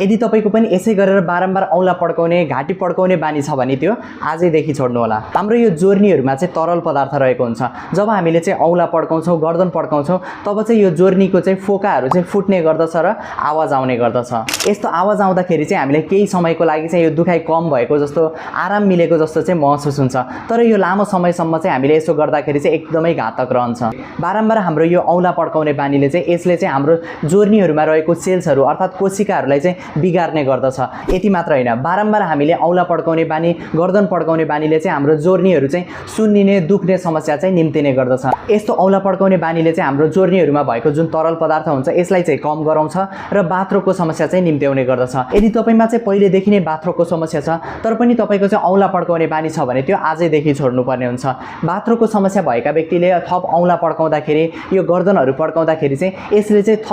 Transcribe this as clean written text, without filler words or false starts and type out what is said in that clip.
यदि तपाईको पनि यसै गरेर बारम्बार औँला पड्काउने घाँटी पड्काउने बानी छ भने त्यो आजैदेखि छोड्नु होला। हाम्रो यो जोर्नीहरुमा चाहिँ तरल पदार्थ रहेको हुन्छ। जब हामीले चाहिँ औँला पड्काउँछौं गर्दन पड्काउँछौं तब चाहिँ यो जोर्नीको चाहिँ फोकाहरु चाहिँ फुट्ने गर्दछ र आवाज आउने गर्दछ। यस्तो आवाज आउँदाखेरि चाहिँ हामीले केही समयको लागि चाहिँ यो दुखाइ कम भएको जस्तो आराम मिलेको जस्तो चाहिँ महसुस हुन्छ। तर यो लामो समयसम्म चाहिँ हामीले यसो गर्दाखेरि चाहिँ एकदमै घातक रहन्छ। बारम्बार हाम्रो यो औँला पड्काउने बानीले चाहिँ यसले चाहिँ हाम्रो जोर्नीहरुमा रहेको सेल्सहरु अर्थात कोशिकाहरुलाई चाहिँ बिगार्ने गर्दछ। यति मात्र हैन, बारम्बार हामीले औँला पड्काउने बानी गर्दन पड्काउने बानीले चाहिँ हाम्रो जोर्नीहरु चाहिँ सुन्निने दुख्ने समस्या चाहिँ निम्तिने गर्दछ। यस्तो औँला पड्काउने बानीले चाहिँ हाम्रो जोर्नीहरुमा भएको जुन तरल पदार्थ हुन्छ यसलाई चाहिँ कम गराउँछ र बाथरोगको समस्या चाहिँ निम्त्याउने गर्दछ। यदि तपाईमा चाहिँ पहिलेदेखि नै बाथरोगको समस्या छ तर पनि तपाईको चाहिँ औँला पड्काउने बानी छ भने त्यो आजैदेखि छोड्नुपर्ने हुन्छ। बाथरोगको समस्या भएका व्यक्तिले थप औँला पड्काउँदाखेरि यो गर्दनहरु पड्काउँदाखेरि चाहिँ यसले चाहिँ